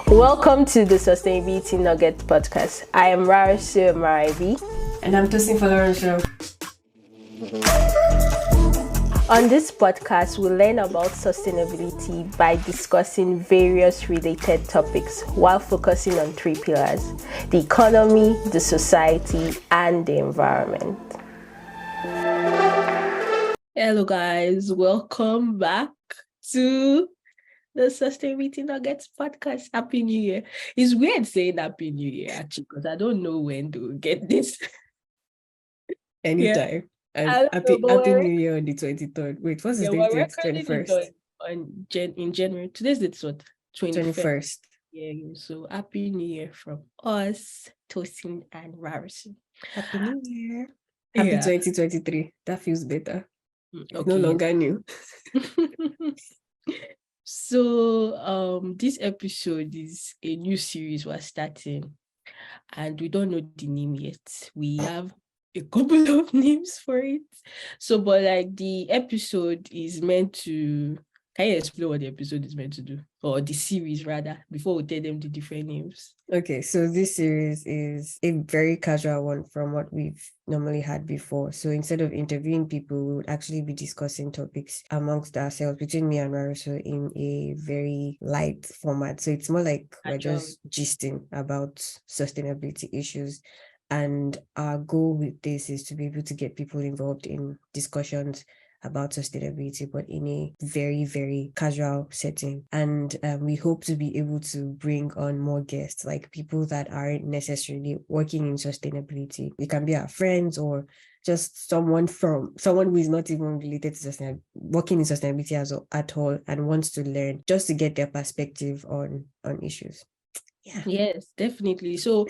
Welcome to the Sustainability Nugget podcast. I am Rarisu Maribi. And I'm Tosin Folorunsho. On this podcast, we learn about sustainability by discussing various related topics while focusing on three pillars: the economy, the society, and the environment. Hello guys, welcome back to the Sustainability Nuggets podcast. Happy New Year. It's weird saying Happy New Year actually, because I don't know when to get this. Anytime. And happy New Year on the 23rd. Wait, what's the date? It's 21st. In January. Today's the 21st. Yeah, so Happy New Year from us, Tosin and Rarisu. Happy New Year. Happy 2023. That feels better. Okay. No longer new. So this episode is a new series we're starting, and we don't know the name yet. We have a couple of names for it. So, but like the episode is meant to, can you explain what the episode is meant to do? Or the series rather, before we tell them the different names? Okay, so this series is a very casual one from what we've normally had before. So instead of interviewing people, we would actually be discussing topics amongst ourselves, between me and Rarisu, in a very light format. So it's more like we're just gisting about sustainability issues. And our goal with this is to be able to get people involved in discussions about sustainability, but in a very, very casual setting. And we hope to be able to bring on more guests, like people that aren't necessarily working in sustainability. It can be our friends or just someone who is not even related to sustainability, working in sustainability at all, and wants to learn, just to get their perspective on issues. Yeah. Yes, definitely. So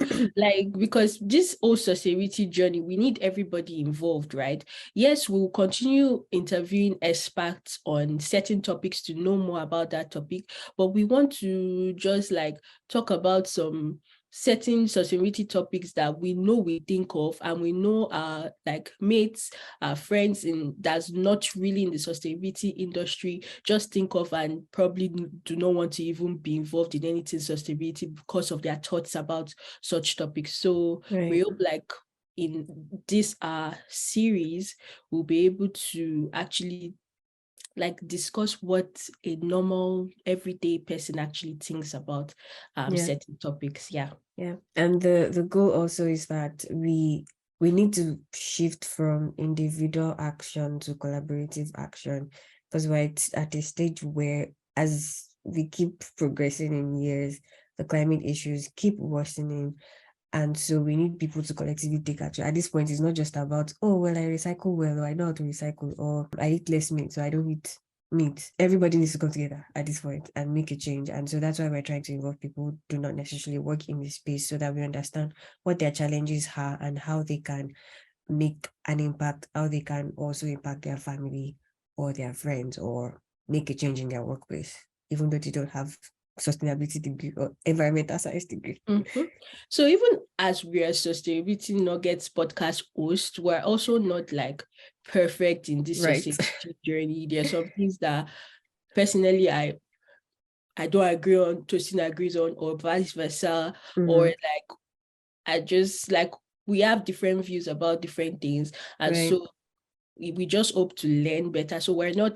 because this whole sustainability journey, we need everybody involved, right? Yes, we'll continue interviewing experts on certain topics to know more about that topic, but we want to just talk about some certain sustainability topics that we know we think of, and we know our mates, our friends that's not really in the sustainability industry just think of, and probably do not want to even be involved in anything sustainability because of their thoughts about such topiks. So we hope in this series we'll be able to actually discuss what a normal everyday person actually thinks about certain topics. Yeah. And the goal also is that we need to shift from individual action to collaborative action, because we're at a stage where, as we keep progressing in years, the climate issues keep worsening. And so we need people to collectively take action. At this point, it's not just about, I recycle well, or I know how to recycle, or I eat less meat, so I don't eat meat. Everybody needs to come together at this point and make a change. And so that's why we're trying to involve people who do not necessarily work in this space, so that we understand what their challenges are and how they can make an impact, how they can also impact their family or their friends, or make a change in their workplace, even though they don't have sustainability degree or environmental science degree. Mm-hmm. So even as we are Sustainability Nuggets podcast hosts, we're also not perfect in this sustainability journey. There are some things that personally I don't agree on, Tosin agrees on, or vice versa. Or I just we have different views about different things, and so we just hope to learn better. So we're not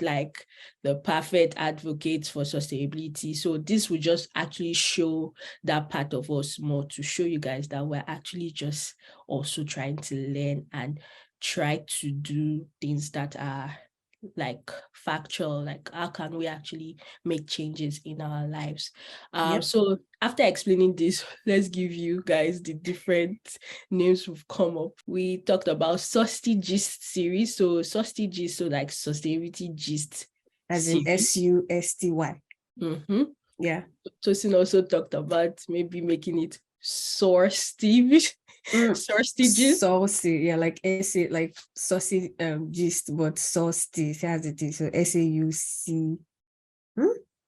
the perfect advocates for sustainability. So this will just actually show that part of us more, to show you guys that we're actually just also trying to learn and try to do things that are factual, how can we actually make changes in our lives. So after explaining this, let's give you guys the different names we've come up. We talked about Susty Gist series. So Susty Gist, so sustainability gist, as in SUSTY. Yeah. Tosin also talked about maybe making it Sorsty. Sorsty gist. Saucy, like essay, like saucy gist, but saucy has it. So SAUC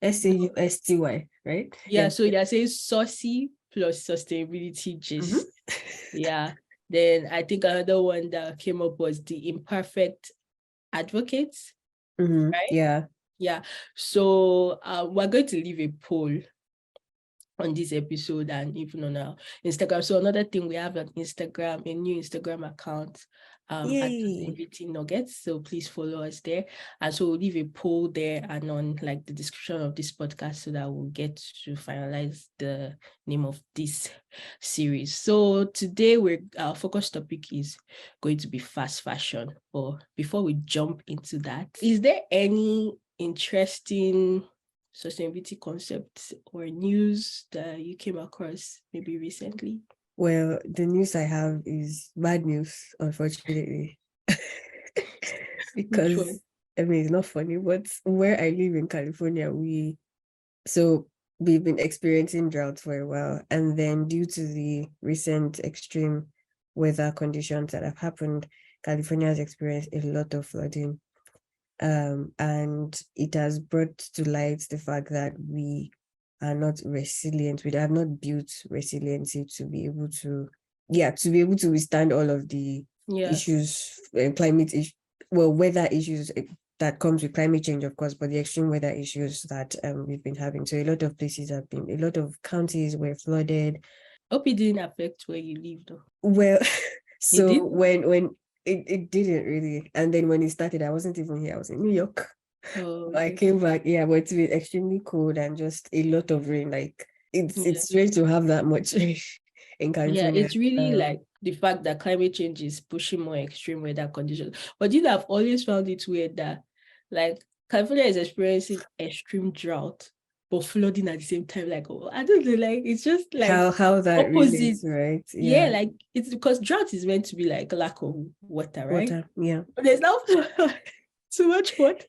SAUSTY, right? Yeah, so you're saying saucy plus sustainability gist. Yeah. Then I think another one that came up was the imperfect advocates. Right? Yeah. Yeah. So we're going to leave a poll on this episode and even on our Instagram. So another thing, we have an Instagram, a new Instagram account at Sustainability Nuggets. So please follow us there. And so we'll leave a poll there and on like the description of this podcast so that we'll get to finalize the name of this series. So today our focus topic is going to be fast fashion. But before we jump into that, is there any interesting sustainability concepts or news that you came across maybe recently? Well, the news I have is bad news, unfortunately. Because I mean, it's not funny, but where I live in California, we've been experiencing drought for a while, and then due to the recent extreme weather conditions that have happened, California has experienced a lot of flooding. And it has brought to light the fact that we are not resilient. We have not built resiliency to be able to withstand all of the issues, weather issues that comes with climate change, of course, but the extreme weather issues that we've been having. So a lot of counties were flooded. Hope it didn't affect where you live though. Well, so when it didn't really. And then when it started, I wasn't even here. I was in New York. Oh, okay. I came back, but it's been extremely cold and just a lot of rain. Like it's strange to have that much rain in California. Yeah, it's really like the fact that climate change is pushing more extreme weather conditions. But I've always found it weird that like California is experiencing extreme drought, but flooding at the same time. Like, I don't know, like it's just like how that opposite, relates, right? Yeah, like it's because drought is meant to be like lack of water, right? Yeah. But there's not too much water.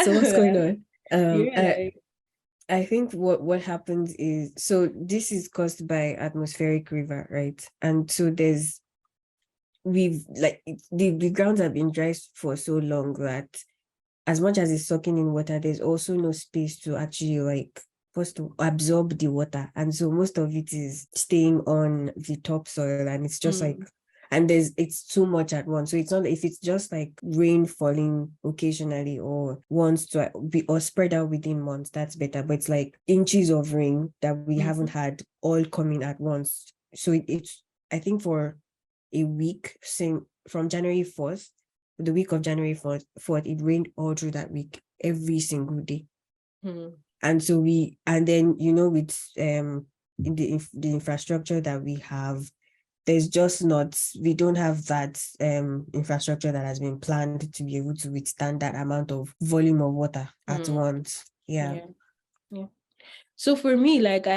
So what's going on? I think what happens is, so this is caused by atmospheric river, right? And so the grounds have been dry for so long that as much as it's sucking in water, there's also no space to actually supposed to absorb the water. And so most of it is staying on the topsoil, and it's just and it's too much at once. So it's not, if it's just like rain falling occasionally or once to be or spread out within months, that's better. But it's like inches of rain that we haven't had all coming at once. So it's, I think, for a week, from January 4th, the week of January 4th, it rained all through that week, every single day. And so with the infrastructure that we have, there's just we don't have that infrastructure that has been planned to be able to withstand that amount of volume of water at once. Yeah. So for me, like I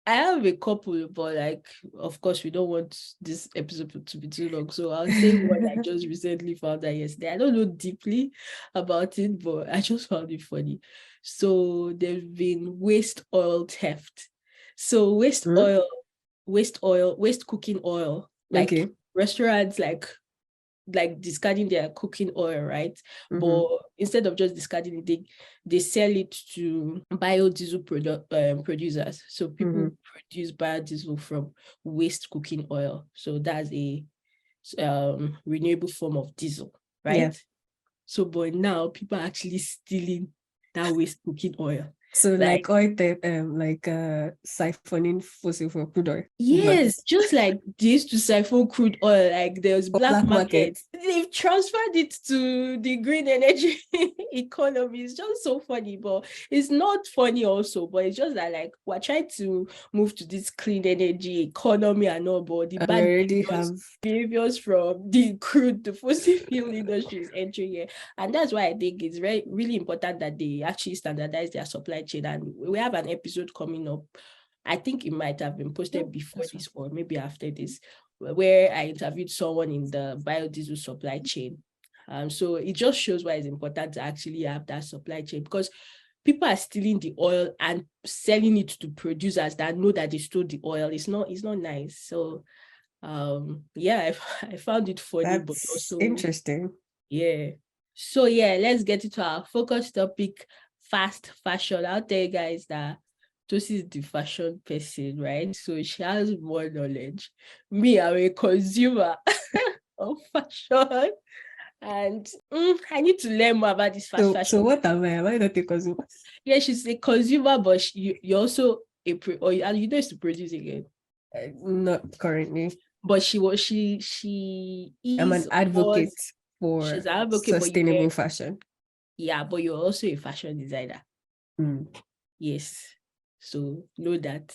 have a couple, but like of course we don't want this episode to be too long. So I'll say what I just recently found out yesterday. I don't know deeply about it, but I just found it funny. So there's been waste oil theft. So waste cooking oil, like restaurants like discarding their cooking oil, right? But instead of just discarding it, they sell it to biodiesel producers. So people produce biodiesel from waste cooking oil. So that's a renewable form of diesel, right? Yeah. So but now people are actually stealing that waste cooking oil. So like oil siphoning fossil fuel crude oil. Yes, just like they used to siphon crude oil, like there's black market. They've transferred it to the green energy economy. It's just so funny, but it's not funny also, but it's just that like we're trying to move to this clean energy economy and all, but the bad behaviors from the crude, the fossil fuel industry is entering here. And that's why I think it's really important that they actually standardize their supply chain. And we have an episode coming up. I think it might have been posted before this or maybe after this, where I interviewed someone in the biodiesel supply chain. So it just shows why it's important to actually have that supply chain, because people are stealing the oil and selling it to producers that know that they stole the oil. It's not nice. So I found it funny. But also interesting. Yeah. So let's get into our focus topic, fast fashion. I'll tell you guys that Tosi is the fashion person, right? So she has more knowledge. Me, I'm a consumer of fashion. And I need to learn more about this fast fashion. So what am I? Am I not a consumer? Yeah, she's a consumer, but you're also or you know to produce again. Not currently. But she I'm is an advocate she's for an advocate, but sustainable fashion. yeah, but you're also a fashion designer. Yes. So know that.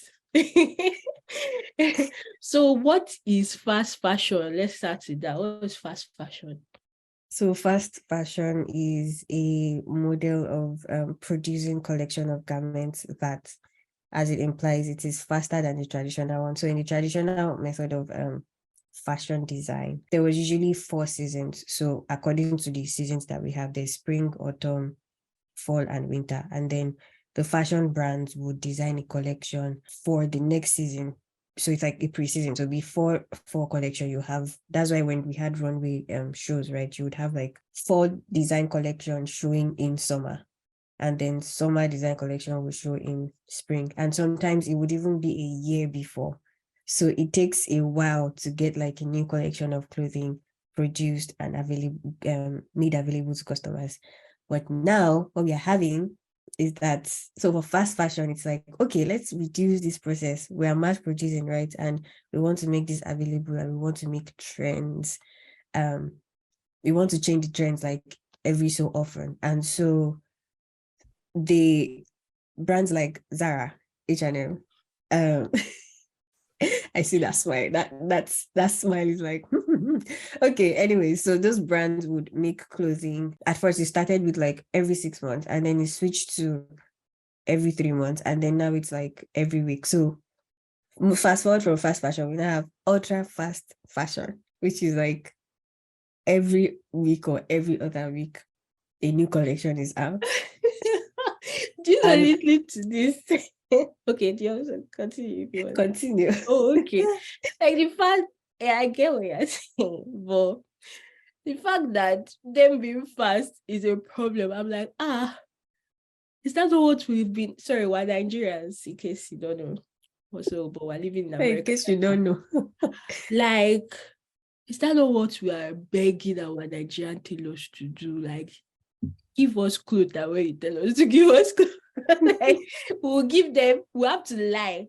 So what is fast fashion? Let's start with that. What is fast fashion? So fast fashion is a model of producing collection of garments that, as it implies, it is faster than the traditional one. So in the traditional method of fashion design, there was usually 4 seasons. So according to the seasons that we have, there's spring, autumn, fall, and winter. And then the fashion brands would design a collection for the next season. So it's like a pre-season. So before fall collection, you have, that's why when we had runway shows, right, you would have like fall design collection showing in summer, and then summer design collection will show in spring, and sometimes it would even be a year before. So it takes a while to get like a new collection of clothing produced and available, made available to customers. But now what we are having is that, so for fast fashion, it's like, okay, let's reduce this process. We are mass producing, right? And we want to make this available, and we want to make trends. We want to change the trends like every so often. And so the brands like Zara, H&M, I see that smile. That smile is like okay. Anyway, so those brands would make clothing. At first, it started with like every 6 months, and then it switched to every 3 months, and then now it's like every week. So fast forward from fast fashion, we now have ultra fast fashion, which is like every week or every other week, a new collection is out. Do you know And listening to this? Okay, do you also continue if you want? continue. Oh, okay. Like the fact, yeah, I get what you're saying, but the fact that them being fast is a problem. I'm like, is that what we've been? Sorry, we're Nigerians, in case you don't know. Also, but we're living in In America. case you don't know. Like, is that not what we are begging our Nigerian tailors to do? Like, give us clothes that way you tell us to give us clothes. Like, we'll give them, we have to lie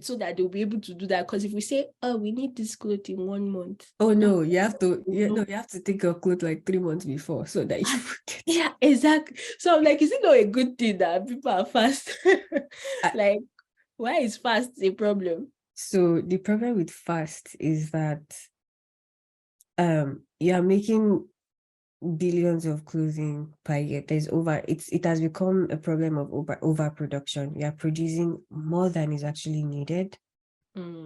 so that they'll be able to do that. Because if we say, oh, we need this clothes in 1 month. Oh no, you have to you have to take your clothes like 3 months before so that you get. Yeah, exactly. So I'm like, is it not a good thing that people are fast? Like, why is fast a problem? So the problem with fast is that you are making billions of clothing per year. It has become a problem of overproduction. You are producing more than is actually needed,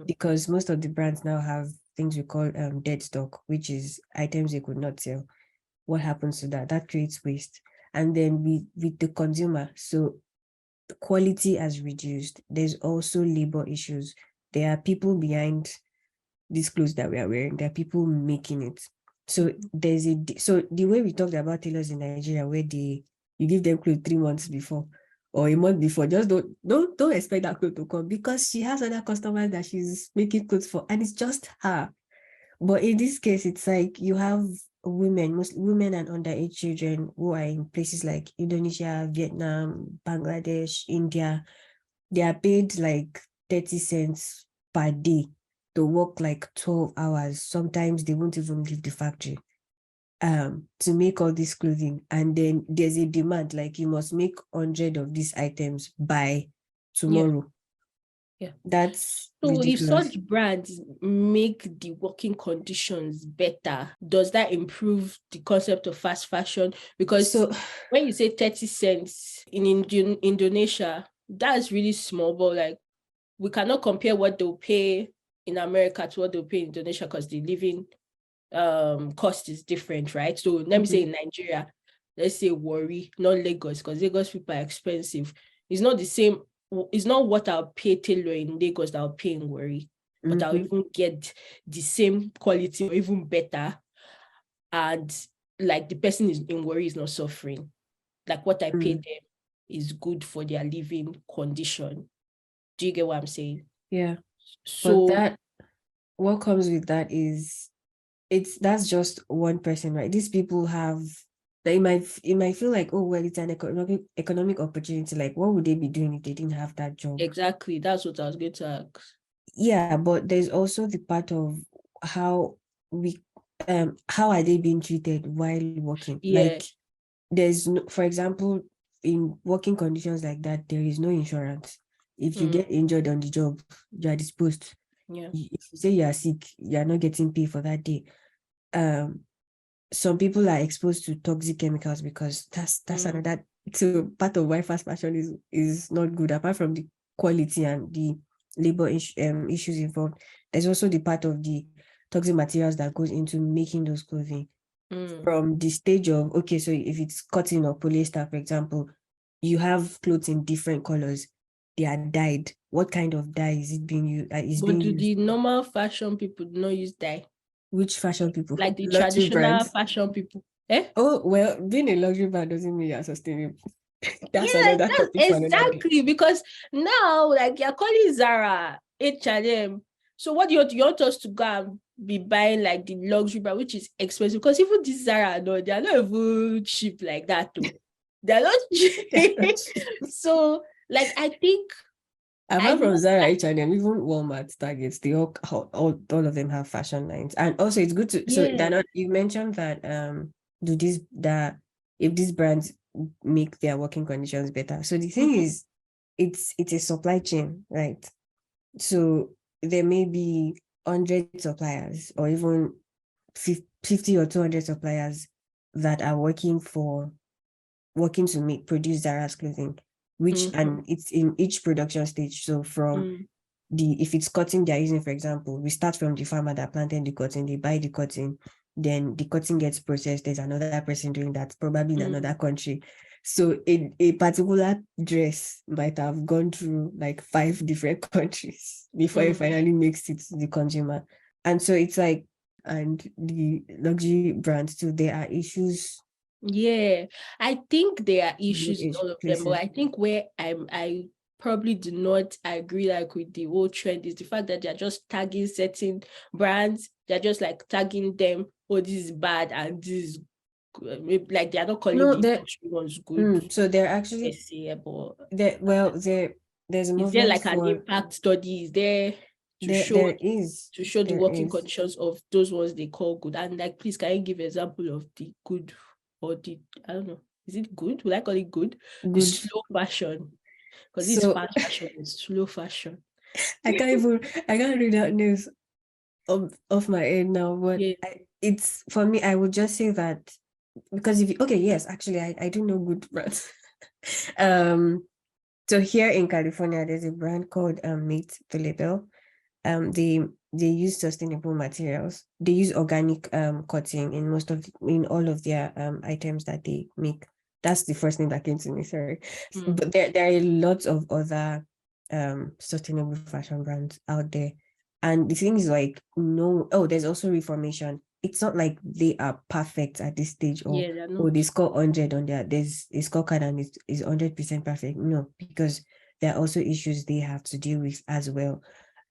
because most of the brands now have things we call dead stock, which is items they could not sell. What happens to that? That creates waste. And then with the consumer, so the quality has reduced. There's also labor issues. There are people behind these clothes that we are wearing. There are people making it. So so the way we talked about tailors in Nigeria, where you give them clothes 3 months before or a month before, just don't expect that clothes to come, because she has other customers that she's making clothes for, and it's just her. But in this case, it's like you have most women and underage children who are in places like Indonesia, Vietnam, Bangladesh, India. They are paid like 30 cents per day to work like 12 hours. Sometimes they won't even leave the factory to make all this clothing. And then there's a demand, like you must make 100 of these items by tomorrow. Yeah. That's so if ridiculous. such brands make the working conditions better, does that improve the concept of fast fashion? Because when you say 30 cents in Indonesia, that's really small, but like we cannot compare what they'll pay in America to what they'll pay in Indonesia, because the living cost is different, right? So let me say in Nigeria, let's say Warri, not Lagos, because Lagos people are expensive. It's not the same. It's not what I'll pay tailor in Lagos that I'll pay in Warri, but I'll even get the same quality or even better. And like the person in Warri is not suffering. Like what I pay them is good for their living condition. Do you get what I'm saying? Yeah. So But what comes with that is that's just one person, right? These people have, it might feel like, oh well, it's an economic opportunity. Like, what would they be doing if they didn't have that job? Exactly. That's what I was going to ask. Yeah, but there's also the part of how we how are they being treated while working? Yeah. Like, there's no, for example, in working conditions like that, there is no insurance. If you get injured on the job, you are disposed. Yeah. If you say you are sick, you are not getting paid for that day. Some people are exposed to toxic chemicals, because that's another, so part of why fast fashion is not good. Apart from the quality and the labor issues involved, there's also the part of the toxic materials that goes into making those clothing. From the stage of, okay, so if it's cotton or polyester, for example, you have clothes in different colors, they are dyed. What kind of dye is it being used? But do the normal fashion people not use dye? Which fashion people? Like the Luxury traditional brands. fashion people. Eh? Oh, well, being a luxury brand doesn't mean you're sustainable. That's Yeah, another that's topic for another day. exactly, because now, like, you're calling Zara H&M. So what do you want us to go and be buying like the luxury brand, which is expensive? Because even this Zara, no, they are not even cheap like that too. They're not cheap. So, like, I think apart from Zara, H&M, even Walmart, Targets, they all of them have fashion lines. And also it's good to, so they're not, you mentioned that if these brands make their working conditions better. So the thing is, it's a supply chain, right? So there may be 100 suppliers, or even 50 or 200 suppliers that are working to produce Zara's clothing, which and it's in each production stage. So from if it's cotton they're using, for example, we start from the farmer that planted the cotton, they buy the cotton, then the cotton gets processed, there's another person doing that, probably in another country. So a particular dress might have gone through like 5 different countries before it finally makes it to the consumer. And so it's like, and the luxury brands too, there are issues. Yeah, I think there are issues in all of them, but places. I think where I probably do not agree like with the whole trend is the fact that they're just tagging certain brands. They're just like tagging them, oh, this is bad and this is good. Like they're not calling the industry ones good. So they're actually there's a is there movement like an for impact study? Is there to show the working conditions of those ones they call good? And like, please, can you give an example of the good or the, I don't know, is it good? Would I call it good? The slow fashion, because it's fast fashion, it's slow fashion. I can't read that news off my head now, but it's, for me, I would just say that, because yes, actually I do know good brands. So here in California, there's a brand called Meet the Label. They use sustainable materials. They use organic cotton in all of their items that they make. That's the first thing that came to me, sorry. But there are a lot of other sustainable fashion brands out there. And the thing is, like, there's also Reformation. It's not like they are perfect at this stage, or they score 100 on there's a scorecard and it's 100% perfect. No, because there are also issues they have to deal with as well.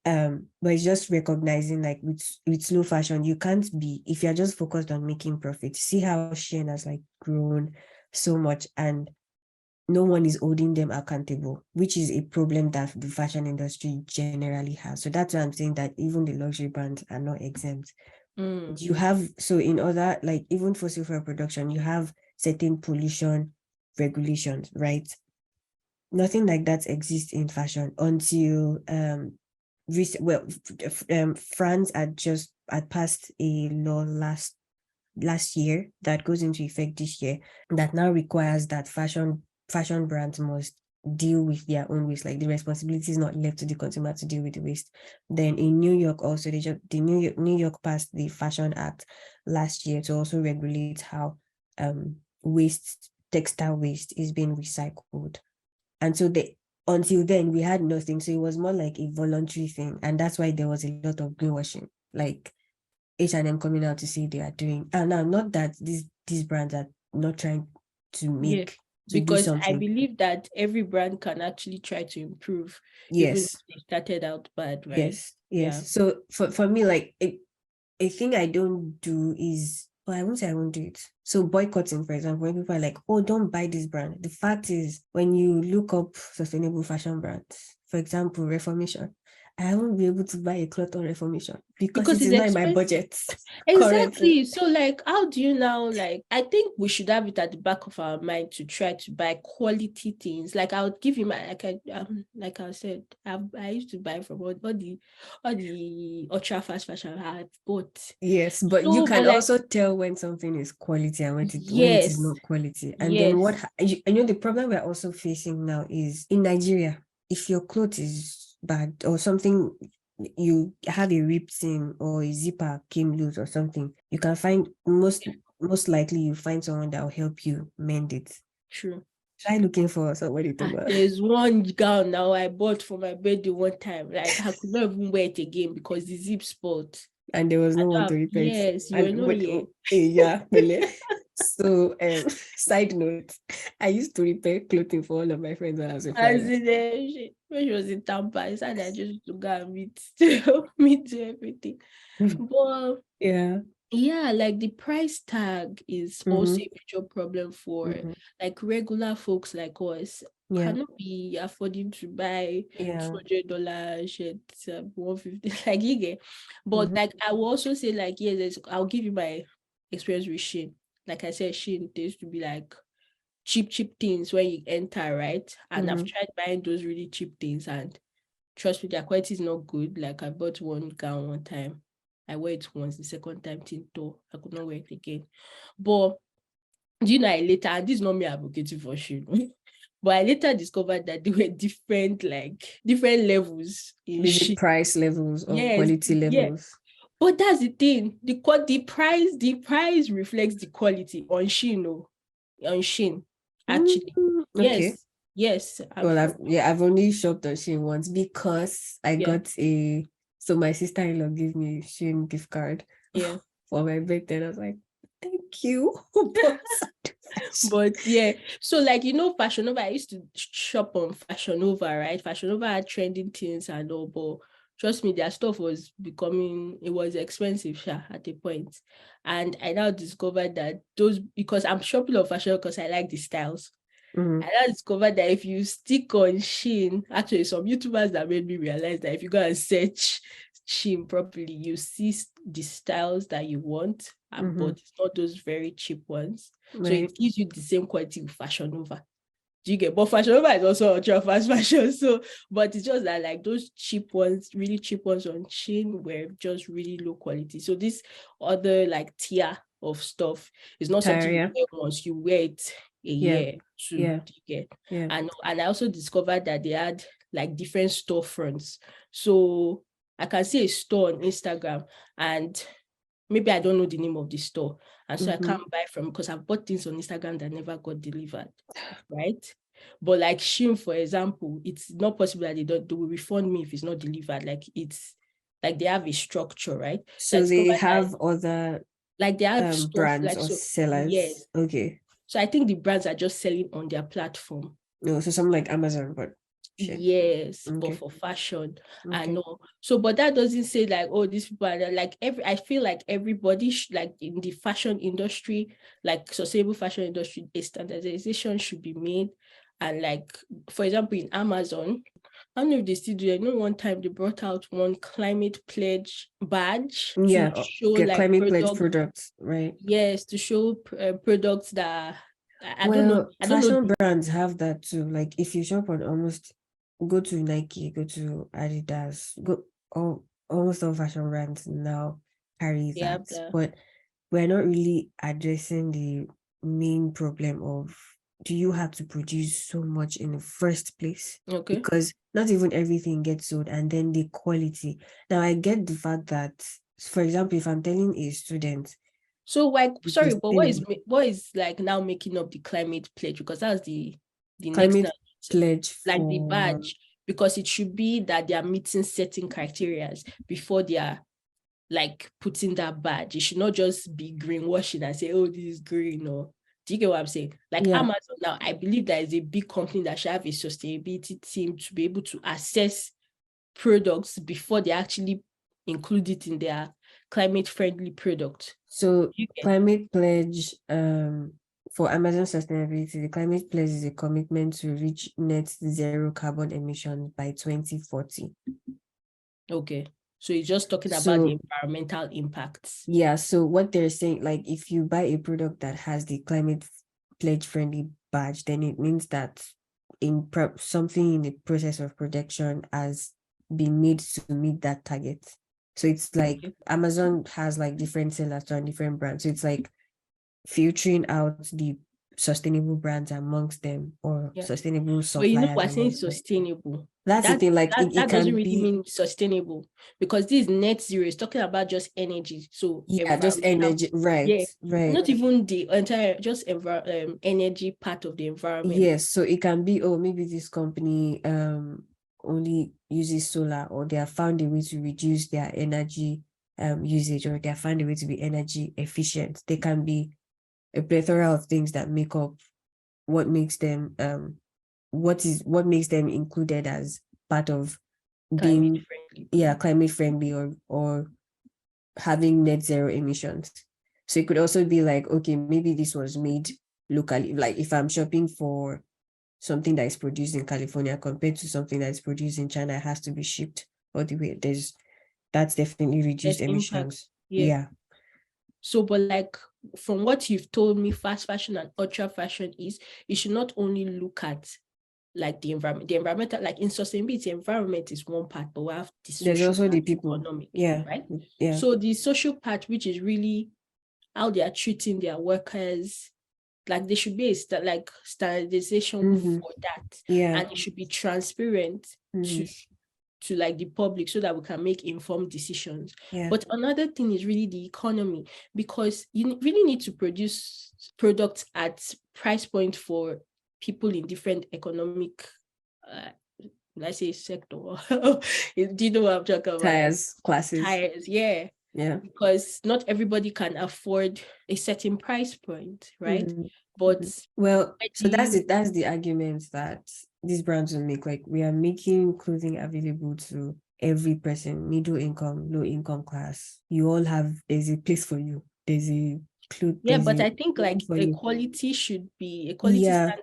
But it's just recognizing, like, with slow fashion, you can't be, if you're just focused on making profit. See how Shein has like grown so much, and no one is holding them accountable, which is a problem that the fashion industry generally has. So that's why I'm saying that even the luxury brands are not exempt. You have, so in other, like, even fossil fuel production, you have certain pollution regulations, right? Nothing like that exists in fashion until France had passed a law last year that goes into effect this year, that now requires that fashion brands must deal with their own waste. Like, the responsibility is not left to the consumer to deal with the waste. Then in New York also, New York passed the Fashion Act last year to also regulate how textile waste is being recycled. And so until then we had nothing. So it was more like a voluntary thing, and that's why there was a lot of greenwashing, like H&M coming out to say they are doing. And now, not that these brands are not trying to make because I believe that every brand can actually try to improve. Yes, even if they started out bad, right? Yes. So for me, like, a thing I don't do is, well, I won't say I won't do it. So boycotting, for example, when people are like, oh, don't buy this brand. The fact is, when you look up sustainable fashion brands, for example, Reformation, I won't be able to buy a cloth on Reformation because Because it is it's not in my expensive. budget currently. Exactly. So like, how do you now, like, I think we should have it at the back of our mind to try to buy quality things. Like I would give you my, like I said, I used to buy from all the ultra fast fashion I've bought. Yes, but you So, can but like, also tell when something is quality and when it is yes, not quality. And then yes, I know the problem we're also facing now is in Nigeria, if your clothes is bad or something, you have a rip seam or a zipper came loose or something, you can find most likely you find someone that will help you mend it. true. Try looking for somebody to go. There's one gown now I bought for my birthday one time. Like I could not even wear it again because the zip spot. And there was I no one don't to have, repair it. yes, you were And not here. yeah, really. So side note, I used to repair clothing for all of my friends when I was a As flyer. in, when she was in Tampa, I said I just used to go and meet, meet everything. But Yeah. yeah, like the price tag is also Mm-hmm. a major problem for Mm-hmm. like regular folks like us. Yeah. Cannot be affording to buy Yeah. $200 shirt, 150, like you get. But Mm-hmm. like I will also say, like, yes, I'll give you my experience with Shein. Like I said, Shein, there used to be like cheap things when you enter, right? And I've Mm-hmm. tried buying those really cheap things, and trust me, their quality is not good. Like I bought one gown one time. I wear it once, the second time tinto. I could not wear it again. But do you know I later, and this is not me advocating for Shein, but I later discovered that there were different levels in Is it Shein. price levels or Yes, quality yeah. levels? But that's the thing. The price reflects the quality on Shein, on Shein, actually. Okay. Yes. Well, I've only shopped on Shein once because I Yeah, got so my sister-in-law gave me a Shein gift card yeah. for my birthday. And I was like, thank you. But yeah, so like Fashion Nova, I used to shop on Fashion Nova, right? Fashion Nova had trending things and all, but trust me, their stuff was it was expensive at a point. And I now discovered that because I'm shopping on Fashion because I like the styles. Mhm. I now discovered that if you stick on Shein, actually some YouTubers that made me realize that if you go and search Shein properly, you see the styles that you want, but it's not those very cheap ones. So Right. it gives you the same quality with Fashion Nova. Do you get? But Fashion Nova is also ultra fast fashion. So, but it's just that like those cheap ones, really cheap ones on Shein were just really low quality. So this other like tier of stuff is not something you Yeah. wear once, you wear it a Yeah. year, two, Yeah. do you get? Yeah. And I also discovered that they had like different storefronts. So I can see a store on Instagram and maybe I don't know the name of the store. And so I can't buy from because I've bought things on Instagram that never got delivered, right? But like Shein, for example, it's not possible that they will refund me if it's not delivered. Like it's like they have a structure, right? So I So they discovered that have other like they have stuff brands like or so. sellers. Yes. Okay. So I think the brands are just selling on their platform. No, so something like Amazon, but shit. Yes, but Okay. for fashion, I Okay. know. So, but that doesn't say like, oh, these people are like I feel like everybody like in the fashion industry, like sustainable fashion industry, a standardization should be made. And like, for example, in Amazon, I don't know if they still do it. One time they brought out one climate pledge badge to Yeah. show Get like climate pledge products. products, right? Yes, to show products that I don't know. Well, I don't know. fashion brands have that too. Like if you shop on go to Nike, go to Adidas, almost all fashion brands now carry They that. have the But we're not really addressing the main problem of do you have to produce so much in the first place? okay. Because not even everything gets sold, and then the quality. Now I get the fact that, for example, if I'm telling a student So like, with a sorry, but syllabus, what is like now making up the climate pledge? Because that's the next climate thing, pledge like the for badge, because it should be that they are meeting certain criteria before they are like putting that badge. It should not just be greenwashing and say, oh, this is green, or do you get what I'm saying? Like yeah. Amazon now, I believe that is a big company that should have a sustainability team to be able to assess products before they actually include it in their climate friendly product. So climate pledge, for Amazon sustainability, the climate pledge is a commitment to reach net zero carbon emissions by 2040. Okay. So it's just talking about the environmental impacts. Yeah. So what they're saying, like if you buy a product that has the climate pledge friendly badge, then it means that something in the process of production has been made to meet that target. So it's like Amazon has like different sellers on different brands. So it's like filtering out the sustainable brands amongst them, or sustainable suppliers. But we're saying sustainable. That's the thing, like that doesn't really mean sustainable, because this net zero is talking about just energy. So just energy, right? Right. Not even the entire, just energy part of the environment. Yes. So it can be, maybe this company only uses solar, or they have found a way to reduce their energy usage, or they have found a way to be energy efficient. They can be a plethora of things that make up what makes them what makes them included as part of being climate friendly, or having net zero emissions. So it could also be like, okay, maybe this was made locally. Like if I'm shopping for something that is produced in California compared to something that is produced in China, it has to be shipped all the way. That's definitely reduced emissions. Yeah. So, but like from what you've told me, fast fashion and ultra fashion is, you should not only look at like the environmental, like in sustainability, environment is one part, but we have there's also the people, economic, right? Yeah. So the social part, which is really how they are treating their workers, like there should be like standardization for that. Yeah. And it should be transparent to like the public, so that we can make informed decisions. Yeah. But another thing is really the economy, because you really need to produce products at price point for people in different economic let's say sector. Do you know what I'm talking about? Classes, yeah. Because not everybody can afford a certain price point, right? But so that's it. That's the argument that these brands will make. Like, we are making clothing available to every person, middle income, low income class. You all there's a place for you. There's a but I think like equality should be standard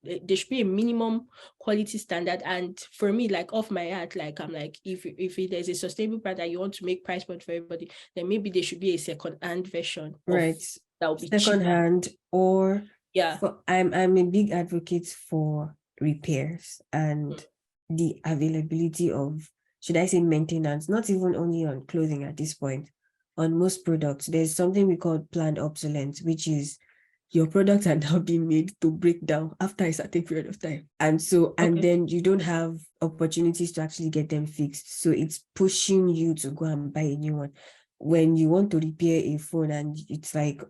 there should be a minimum quality standard. And for me, like off my heart, like I'm like, if there's a sustainable brand that you want to make price point for everybody, then maybe there should be a second-hand version, right? That will be second-hand, or I'm a big advocate for repairs and the availability of, should I say, maintenance, not even only on clothing at this point. On most products, there's something we call planned obsolescence, which is your products are now being made to break down after a certain period of time. And so, and then you don't have opportunities to actually get them fixed. So it's pushing you to go and buy a new one. When you want to repair a phone and it's like,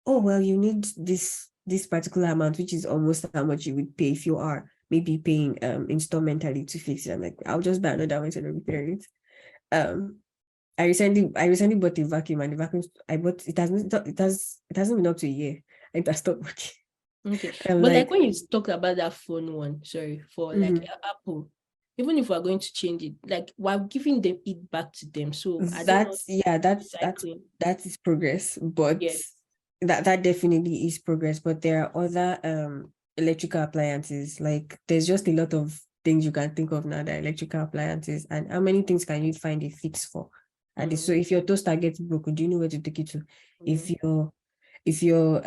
oh, well, you need this particular amount, which is almost how much you would pay if you are maybe paying installmentally to fix it. I'm like, I'll just buy another one instead of repairing it. I recently bought a vacuum, and the vacuum I bought, it hasn't been up to a year, and it has stopped working. Okay. But like when you talked about that phone one, for like Apple, even if we're going to change it, like we're giving them it back to them. So that is progress, but that definitely is progress. But there are other electrical appliances. Like, there's just a lot of things you can think of now that are electrical appliances, and how many things can you find a fix for? And so if your toaster gets broken, do you know where to take it to? If your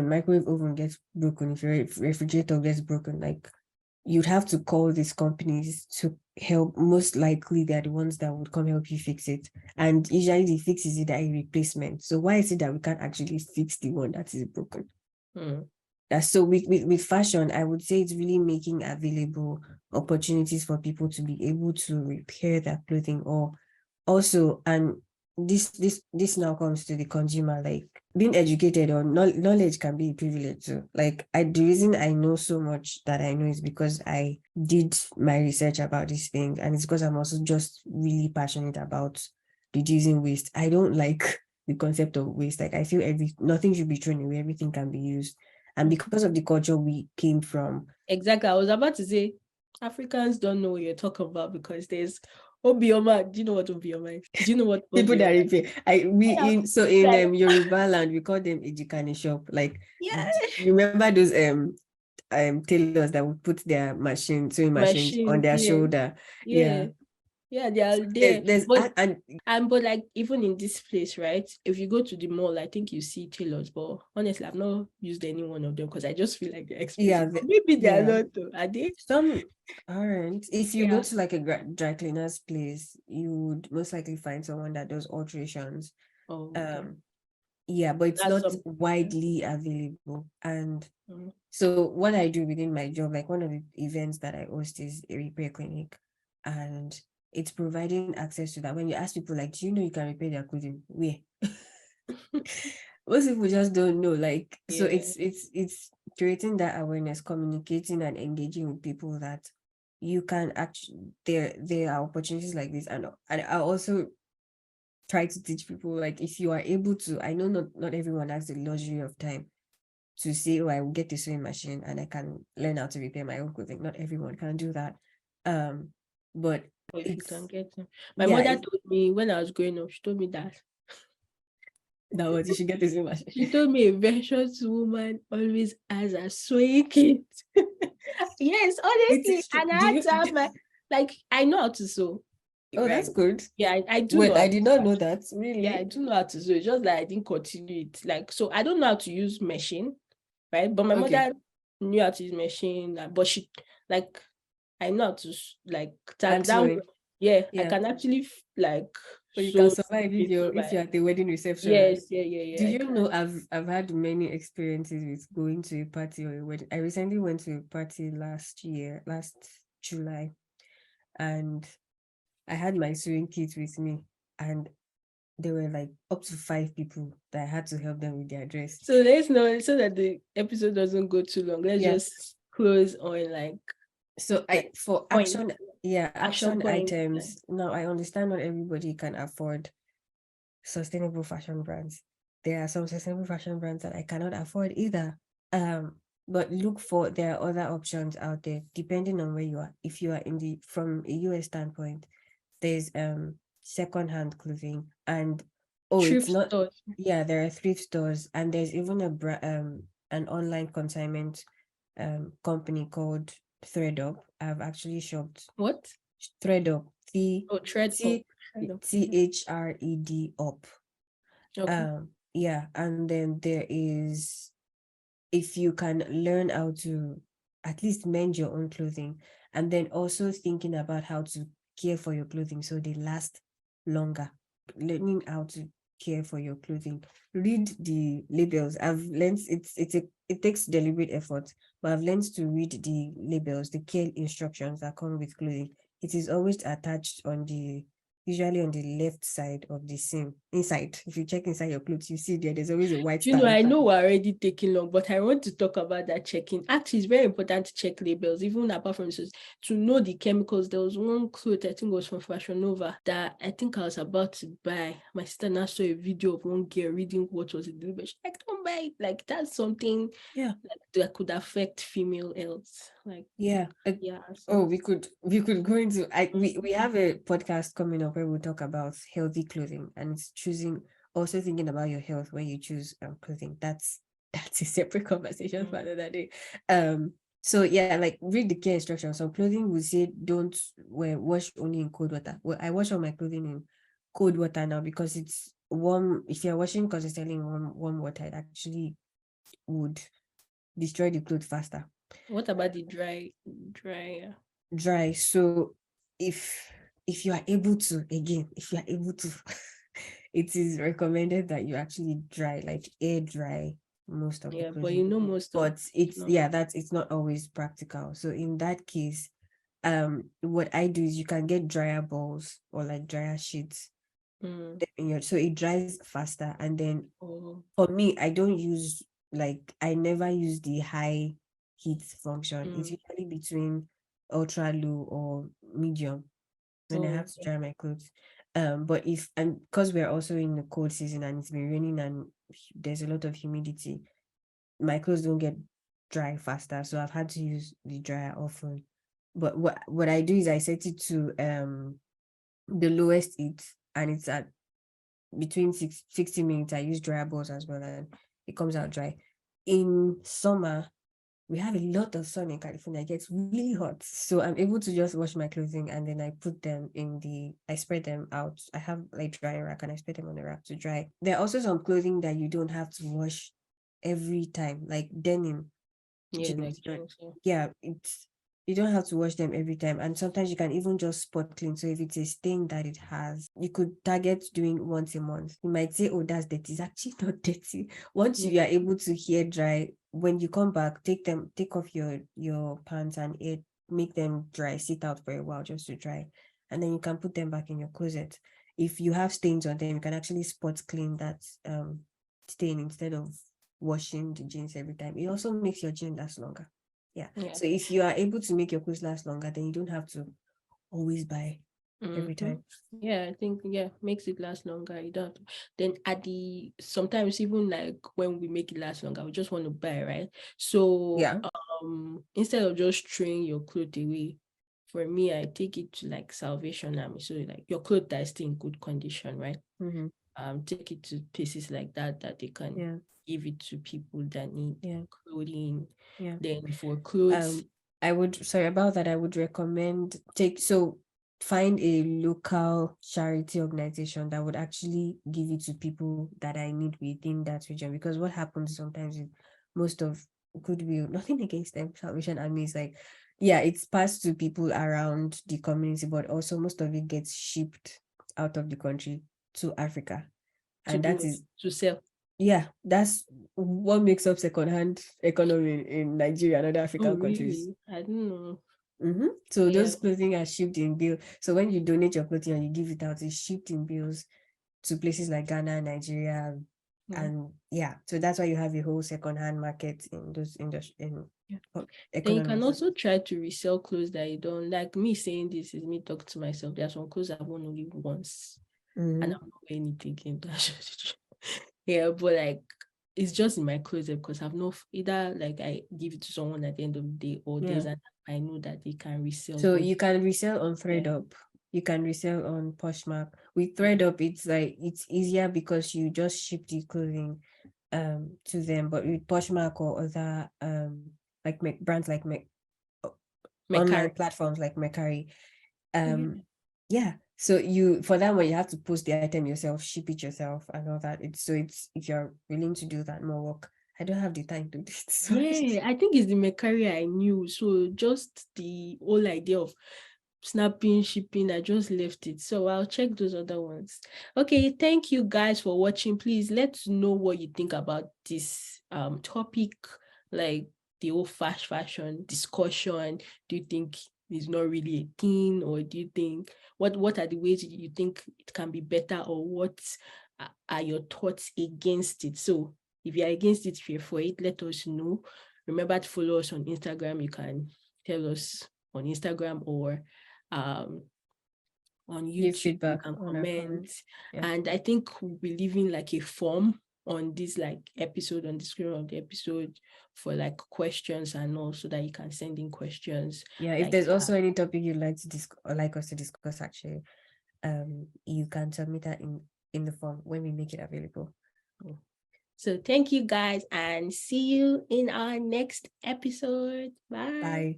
microwave oven gets broken, if your refrigerator gets broken, like, you'd have to call these companies to help. Most likely they're the ones that would come help you fix it. And usually the fix is either a replacement. So why is it that we can't actually fix the one that is broken? So with fashion, I would say it's really making available opportunities for people to be able to repair their clothing. Or also, and this now comes to the consumer, like, being educated or knowledge can be a privilege too. Like, the reason I know so much that I know is because I did my research about these things, and it's because I'm also just really passionate about reducing waste. I don't like the concept of waste. Like, I feel nothing should be thrown away, everything can be used. And because of the culture we came from. Exactly. I was about to say, Africans don't know what you're talking about, because there's Obioma, do you know what Obioma is? Do you know what People that Obioma is? repair. Yeah, In like, Yoruba land, we call them Ejikani shop. Like, yeah, you remember those tailors that would put their sewing machines on machines, their yeah, shoulder. yeah, Yeah. yeah, they are There's, there. there's But like even in this place, right? If you go to the mall, I think you see tailors, but honestly, I've not used any one of them because I just feel like they're expensive. yeah, But maybe they are yeah. not though. Are they? Some aren't. If you go Yeah. to like a dry cleaner's place, you would most likely find someone that does alterations. Oh, okay. Um, yeah, but it's That's not something. widely available. And Mm. so what I do within my job, like one of the events that I host is a repair clinic, and it's providing access to that. When you ask people like, do you know you can repair their clothing? Where? Most people just don't know. Like, so Yeah. it's creating that awareness, communicating and engaging with people that you can actually there are opportunities like this. And I also try to teach people, like, if you are able to, I know not everyone has the luxury of time to say, oh, I will get a sewing machine and I can learn how to repair my own clothing. Not everyone can do that. But Or if you can it's get them. My yeah, mother told me when I was growing up, she told me that. that was, you should get a sewing machine. She told me a virtuous woman always has a sewing kit. Yes, It honestly. is true. And I Do had you to have my, like, I know how to sew. oh, Right. that's good. Yeah, I do know Well, how I to did sew. not know that, Yeah, I really. do know how to sew. It's just that I didn't continue it. Like, so I don't know how to use machine, right? But my Okay. mother knew how to use machine, but she, like, I know how to, like, And down. sewing. Yeah, I Yeah. can actually, like, So you can sew survive it if you're by. at the wedding reception. Yes, yeah, yeah, Do yeah, I you can. know I've had many experiences with going to a party or a wedding. I recently went to a party last July, and I had my sewing kit with me, and there were like up to 5 people that I had to help them with their dress. So let's know so that the episode doesn't go too long. Let's Yeah. just close on So like for point, action action point. items. Now I understand not everybody can afford sustainable fashion brands. There are some sustainable fashion brands that I cannot afford either. But look for, there are other options out there depending on where you are. If you are from a US standpoint, there's secondhand clothing, and it's Thrift not, stores. yeah, there are thrift stores, and there's even an online consignment company called ThreadUp. I've actually shopped What? ThreadUp, Oh, tread up. T Tread up. THRED up. Okay. Yeah, and then there is, if you can learn how to at least mend your own clothing, and then also thinking about how to care for your clothing so they last longer. Learning how to care for your clothing. Read the labels. I've learned it takes deliberate effort, but I've learned to read the labels, the care instructions that come with clothing. It is always attached usually on the left side of the seam. Inside, if you check inside your clothes, you see there's always a white You know, star I know inside. we're already taking long, but I want to talk about that checking. Actually, it's very important to check labels, even apart from this, to know the chemicals. There was one cloth, I think it was from Fashion Nova, that I think I was about to buy. My sister now saw a video of one girl reading what was in the label. She's like, don't buy it. Like, that's something Yeah. that could affect female health. Like, Yeah. yeah. Oh, So, we could go into, we have a podcast coming up where we'll talk about healthy clothing, and it's also thinking about your health when you choose clothing. That's a separate conversation for another day. So yeah, like, read the care instructions. Some clothing will say don't wash only in cold water. Well, I wash all my clothing in cold water now because it's warm. If you're washing consistently in warm water, it actually would destroy the clothes faster. what about the Dry. So if you are able to, again, if you are able to, it is recommended that you actually dry, like air dry, most of the Yeah, but clothing. most of But it's, no. yeah, it's not always practical. So in that case, what I do is you can get dryer balls or like dryer sheets so it dries faster. And then Oh. for me, I never use the high heat function. It's usually between ultra low or medium when I have to Okay. dry my clothes. But because we're also in the cold season and it's been raining and there's a lot of humidity, my clothes don't get dry faster. So I've had to use the dryer often. But what I do is I set it to the lowest heat, and it's at between 60 minutes. I use dryer balls as well, and it comes out dry. In summer, we have a lot of sun in California. It gets really hot. So I'm able to just wash my clothing, and then I put them I spread them out. I have like drying rack, and I spread them on the rack to dry. There are also some clothing that you don't have to wash every time, like denim. You don't have to wash them every time, and sometimes you can even just spot clean. So if it's a stain that it has, you could target doing once a month. You might say, oh, that's dirty. It's actually not dirty. Once you are able to hair dry, when you come back, take off your pants and make them dry, sit out for a while just to dry, and then you can put them back in your closet. If you have stains on them, you can actually spot clean that stain instead of washing the jeans every time. It also makes your jeans last longer. Yeah. So if you are able to make your clothes last longer, then you don't have to always buy every time. Yeah, I think makes it last longer. You don't. Then sometimes even like when we make it last longer, we just want to buy, right? So instead of just throwing your clothes away, for me, I take it to like Salvation Army. So like your clothes that is still in good condition, right? Take it to places like that they can give it to people that need clothing. Then for clothes, I would recommend find a local charity organization that would actually give it to people that I need within that region. Because what happens sometimes is most of Goodwill, nothing against them, Salvation Army is like, it's passed to people around the community, but also most of it gets shipped out of the country to Africa, and that is to sell. Yeah, that's what makes up secondhand economy in Nigeria and other African countries. I don't know. So those clothing are shipped in bill. So when you donate your clothing and you give it out, it's shipped in bills to places like Ghana, Nigeria, and so that's why you have a whole secondhand market in those industries. Then you can also try to resell clothes that you don't like. Me saying this is me talking to myself. There are some clothes I've worn only once, and I'm not wearing anything in that. But like it's just in my closet because I've not either like I give it to someone at the end of the day, or there's I know that they can resell. So you can resell on ThreadUp. You can resell on Poshmark. With ThreadUp, it's easier because you just ship the clothing to them. But with Poshmark or other like brands like online platforms like Mercari, so for that one you have to post the item yourself, ship it yourself, and all that. It's if you're willing to do that more work. I don't have the time to do it. So I think it's the Mercari I knew. So just the whole idea of snapping, shipping, I just left it. So I'll check those other ones. Okay, thank you guys for watching. Please let us know what you think about this topic, like the whole fast fashion discussion. Do you think it's not really a thing, or do you think what are the ways you think it can be better, or what are your thoughts against it? So if you're against it, if you're for it, let us know. Remember to follow us on Instagram. You can tell us on Instagram or on YouTube. Feedback, you can comment. And I think we'll be leaving like a form on this like episode, on the screen of the episode, for like questions and all, so that you can send in questions. If there's also any topic you'd like to like us to discuss, actually, you can submit that in the form when we make it available. So thank you guys, and see you in our next episode. Bye.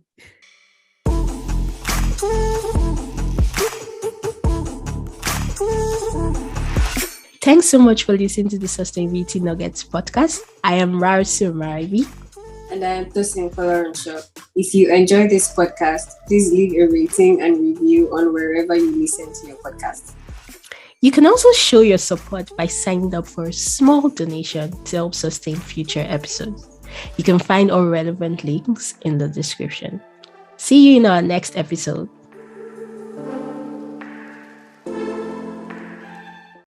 Thanks so much for listening to the Sustainability Nuggets podcast. I am Rarsu Marabi. And I am Tosin Folarunshaw. If you enjoy this podcast, please leave a rating and review on wherever you listen to your podcast. You can also show your support by signing up for a small donation to help sustain future episodes. You can find all relevant links in the description. See you in our next episode.